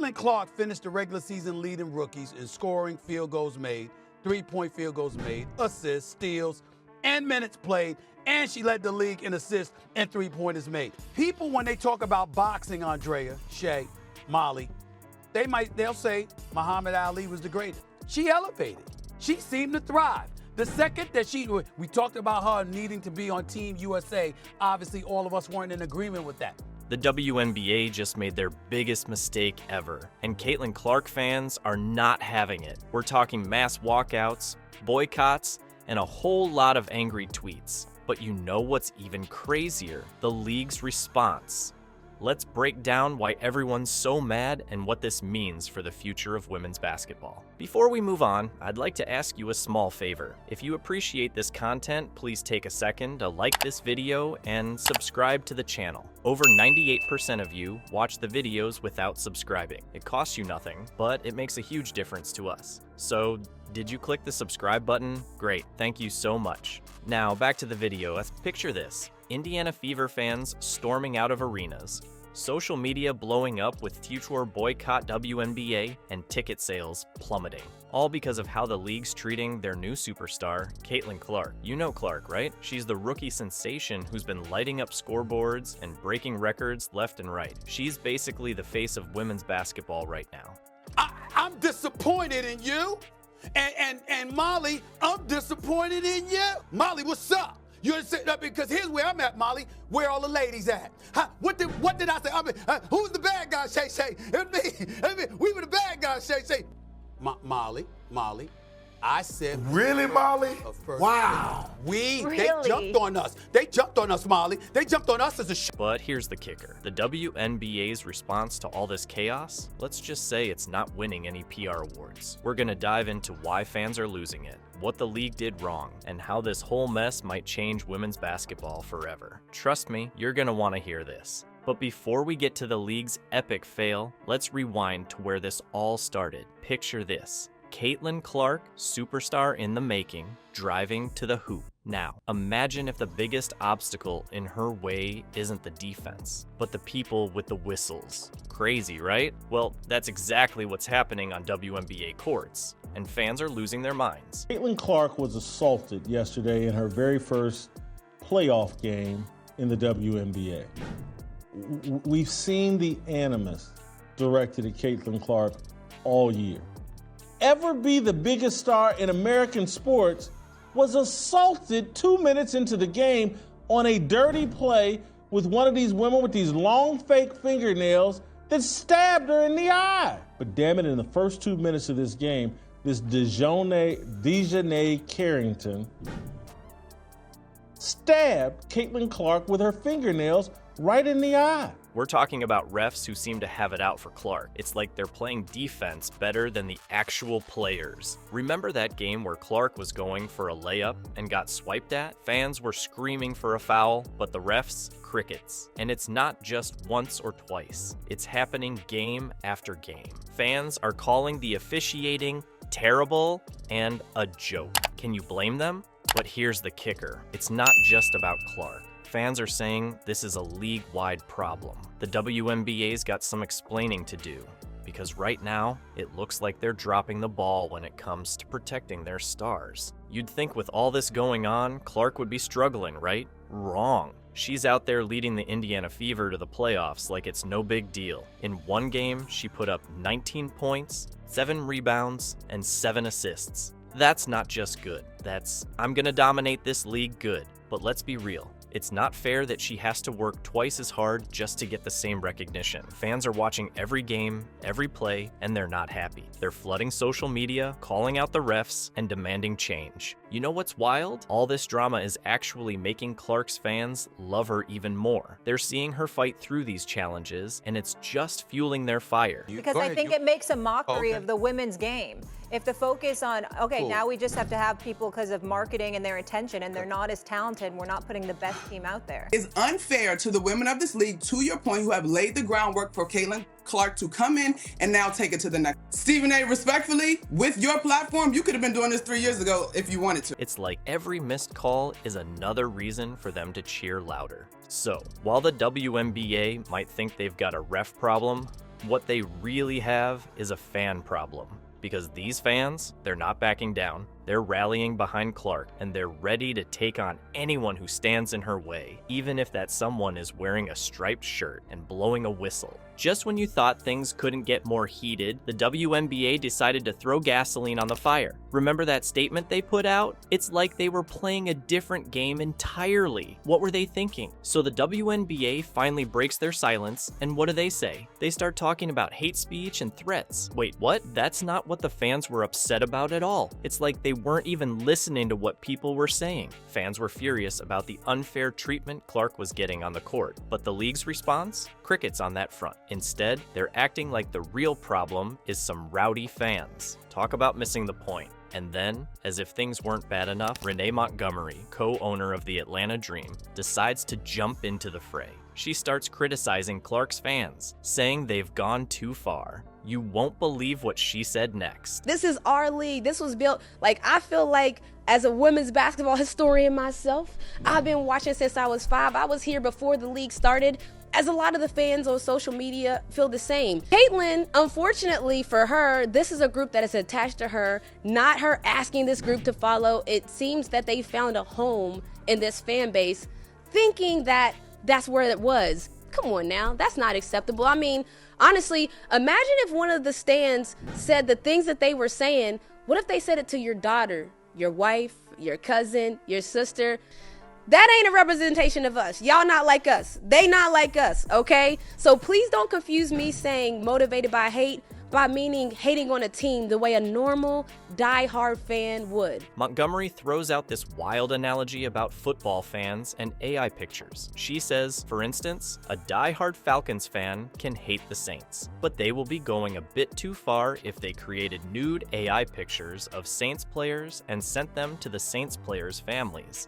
Caitlin Clark finished the regular season leading rookies in scoring, field goals made, three-point field goals made, assists, steals, and minutes played, and she led the league in assists and three-pointers made. People, when they talk about boxing, Andrea, Shay, Molly, they'll say Muhammad Ali was the greatest. She elevated. She seemed to thrive. The second that we talked about her needing to be on Team USA, obviously all of us weren't in agreement with that. The WNBA just made their biggest mistake ever, and Caitlin Clark fans are not having it. We're talking mass walkouts, boycotts, and a whole lot of angry tweets. But you know what's even crazier? The league's response. Let's break down why everyone's so mad and what this means for the future of women's basketball. Before we move on, I'd like to ask you a small favor. If you appreciate this content, please take a second to like this video and subscribe to the channel. Over 98% of you watch the videos without subscribing. It costs you nothing, but it makes a huge difference to us. So, did you click the subscribe button? Great, thank you so much. Now, back to the video. Picture this. Indiana Fever fans storming out of arenas, social media blowing up with future boycott WNBA, and ticket sales plummeting. All because of how the league's treating their new superstar, Caitlin Clark. You know Clark, right? She's the rookie sensation who's been lighting up scoreboards and breaking records left and right. She's basically the face of women's basketball right now. I'm disappointed in you. And Molly, I'm disappointed in you. Molly, what's up? You're sitting up because here's where I'm at, Molly. Where all the ladies at? What did I say? Who's the bad guy, Shay Shay? It me. We were the bad guys, Shay Shay. Molly. I said. Really, Molly? Wow. They jumped on us. They jumped on us, Molly. They jumped on us as a show. But here's the kicker. The WNBA's response to all this chaos? Let's just say it's not winning any PR awards. We're gonna dive into why fans are losing it, what the league did wrong, and how this whole mess might change women's basketball forever. Trust me, you're gonna wanna hear this. But before we get to the league's epic fail, let's rewind to where this all started. Picture this. Caitlin Clark, superstar in the making, driving to the hoop. Now, imagine if the biggest obstacle in her way isn't the defense, but the people with the whistles. Crazy, right? Well, that's exactly what's happening on WNBA courts, and fans are losing their minds. Caitlin Clark was assaulted yesterday in her very first playoff game in the WNBA. We've seen the animus directed at Caitlin Clark all year. Ever be the biggest star in American sports was assaulted 2 minutes into the game on a dirty play with one of these women with these long fake fingernails that stabbed her in the eye. But damn it, in the first 2 minutes of this game, this Dejanay Carrington stabbed Caitlin Clark with her fingernails right in the eye. We're talking about refs who seem to have it out for Clark. It's like they're playing defense better than the actual players. Remember that game where Clark was going for a layup and got swiped at? Fans were screaming for a foul, but the refs, crickets. And it's not just once or twice. It's happening game after game. Fans are calling the officiating terrible and a joke. Can you blame them? But here's the kicker. It's not just about Clark. Fans are saying this is a league-wide problem. The WNBA's got some explaining to do, because right now, it looks like they're dropping the ball when it comes to protecting their stars. You'd think with all this going on, Clark would be struggling, right? Wrong. She's out there leading the Indiana Fever to the playoffs like it's no big deal. In one game, she put up 19 points, 7 rebounds, and 7 assists. That's not just good. That's, I'm gonna dominate this league good. But let's be real. It's not fair that she has to work twice as hard just to get the same recognition. Fans are watching every game, every play, and they're not happy. They're flooding social media, calling out the refs, and demanding change. You know what's wild? All this drama is actually making Clark's fans love her even more. They're seeing her fight through these challenges, and it's just fueling their fire. Because I think it makes a mockery of the women's game. If the focus on, now we just have to have people because of marketing and their attention, and they're not as talented, we're not putting the best team out there. It's unfair to the women of this league, to your point, who have laid the groundwork for Caitlin Clark to come in and now take it to the next. Stephen A., respectfully, with your platform, you could have been doing this 3 years ago if you wanted to. It's like every missed call is another reason for them to cheer louder. So, while the WNBA might think they've got a ref problem, What they really have is a fan problem. Because these fans, they're not backing down. They're rallying behind Clark, and they're ready to take on anyone who stands in her way, even if that someone is wearing a striped shirt and blowing a whistle. Just when you thought things couldn't get more heated, the WNBA decided to throw gasoline on the fire. Remember that statement they put out? It's like they were playing a different game entirely. What were they thinking? So the WNBA finally breaks their silence, and what do they say? They start talking about hate speech and threats. Wait, what? That's not what the fans were upset about at all. It's like they weren't even listening to what people were saying. Fans were furious about the unfair treatment Clark was getting on the court, but the league's response? Crickets on that front. Instead, they're acting like the real problem is some rowdy fans. Talk about missing the point. And then, as if things weren't bad enough, Renee Montgomery, co-owner of the Atlanta Dream, decides to jump into the fray. She starts criticizing Clark's fans, saying they've gone too far. You won't believe what she said next. This is our league. This was built, I feel like as a women's basketball historian myself, I've been watching since I was 5. I was here before the league started. As a lot of the fans on social media feel the same. Caitlin, unfortunately for her, this is a group that is attached to her, not her asking this group to follow. It seems that they found a home in this fan base, thinking that that's where it was. Come on now, that's not acceptable. I mean, honestly, imagine if one of the stands said the things that they were saying. What if they said it to your daughter, your wife, your cousin, your sister? That ain't a representation of us. Y'all not like us. They not like us, okay? So please don't confuse me saying motivated by hate by meaning hating on a team the way a normal, die-hard fan would. Montgomery throws out this wild analogy about football fans and AI pictures. She says, for instance, a die-hard Falcons fan can hate the Saints, but they will be going a bit too far if they created nude AI pictures of Saints players and sent them to the Saints players' families.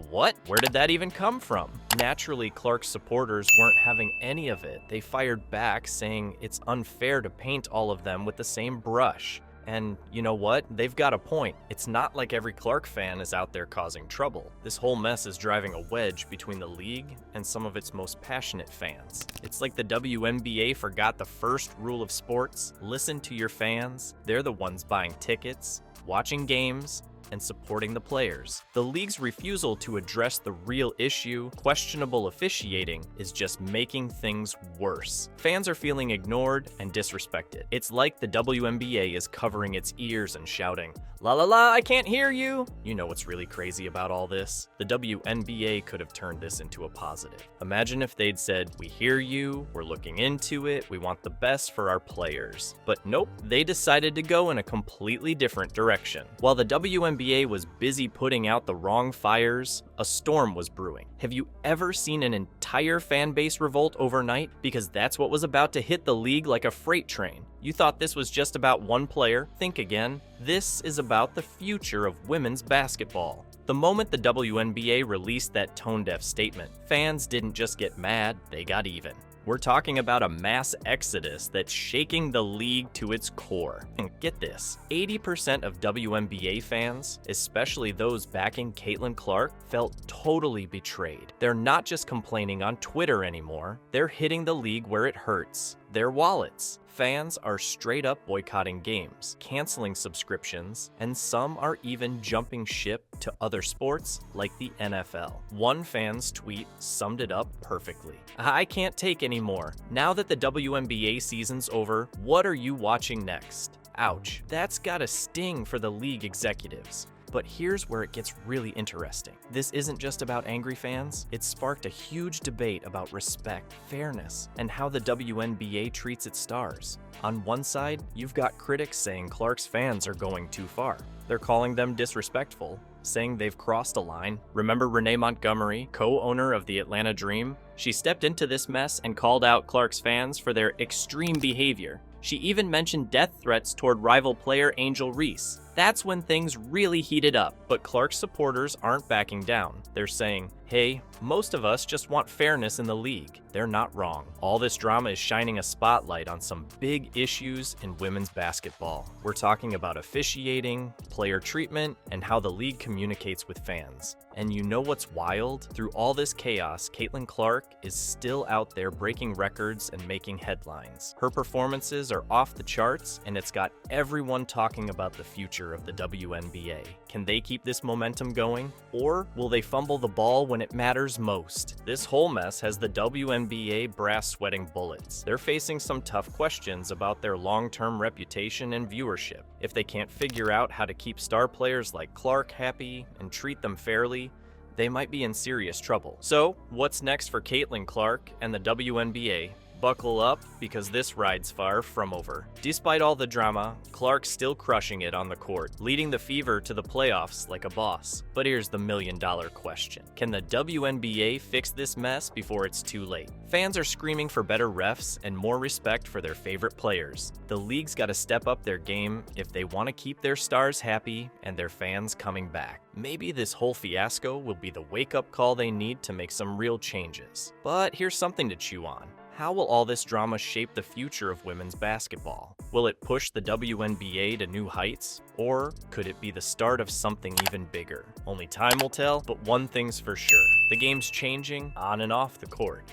What? Where did that even come from? Naturally, Clark's supporters weren't having any of it. They fired back, saying it's unfair to paint all of them with the same brush. And you know what? They've got a point. It's not like every Clark fan is out there causing trouble. This whole mess is driving a wedge between the league and some of its most passionate fans. It's like the WNBA forgot the first rule of sports. Listen to your fans. They're the ones buying tickets, watching games, and supporting the players. The league's refusal to address the real issue, questionable officiating, is just making things worse. Fans are feeling ignored and disrespected. It's like the WNBA is covering its ears and shouting, "La la la, I can't hear you!" You know what's really crazy about all this? The WNBA could have turned this into a positive. Imagine if they'd said, "We hear you, we're looking into it, we want the best for our players." But nope, they decided to go in a completely different direction. While the WNBA was busy putting out the wrong fires, a storm was brewing. Have you ever seen an entire fan base revolt overnight? Because that's what was about to hit the league like a freight train. You thought this was just about one player? Think again. This is about the future of women's basketball. The moment the WNBA released that tone-deaf statement, fans didn't just get mad, they got even. We're talking about a mass exodus that's shaking the league to its core. And get this, 80% of WNBA fans, especially those backing Caitlin Clark, felt totally betrayed. They're not just complaining on Twitter anymore, they're hitting the league where it hurts, their wallets. Fans are straight up boycotting games, canceling subscriptions, and some are even jumping ship to other sports like the NFL. One fan's tweet summed it up perfectly. "I can't take anymore. Now that the WNBA season's over, what are you watching next?" Ouch. That's gotta sting for the league executives. But here's where it gets really interesting. This isn't just about angry fans. It sparked a huge debate about respect, fairness, and how the WNBA treats its stars. On one side, you've got critics saying Clark's fans are going too far. They're calling them disrespectful, saying they've crossed a line. Remember Renee Montgomery, co-owner of the Atlanta Dream? She stepped into this mess and called out Clark's fans for their extreme behavior. She even mentioned death threats toward rival player Angel Reese. That's when things really heated up, but Clark's supporters aren't backing down. They're saying, hey, most of us just want fairness in the league. They're not wrong. All this drama is shining a spotlight on some big issues in women's basketball. We're talking about officiating, player treatment, and how the league communicates with fans. And you know what's wild? Through all this chaos, Caitlin Clark is still out there breaking records and making headlines. Her performances are off the charts, and it's got everyone talking about the future of the WNBA. Can they keep this momentum going? Or will they fumble the ball when it matters most? This whole mess has the WNBA brass sweating bullets. They're facing some tough questions about their long-term reputation and viewership. If they can't figure out how to keep star players like Clark happy and treat them fairly, they might be in serious trouble. So, what's next for Caitlin Clark and the WNBA? Buckle up, because this ride's far from over. Despite all the drama, Clark's still crushing it on the court, leading the Fever to the playoffs like a boss. But here's the million-dollar question. Can the WNBA fix this mess before it's too late? Fans are screaming for better refs and more respect for their favorite players. The league's got to step up their game if they want to keep their stars happy and their fans coming back. Maybe this whole fiasco will be the wake-up call they need to make some real changes. But here's something to chew on. How will all this drama shape the future of women's basketball? Will it push the WNBA to new heights? Or could it be the start of something even bigger? Only time will tell, but one thing's for sure. The game's changing on and off the court.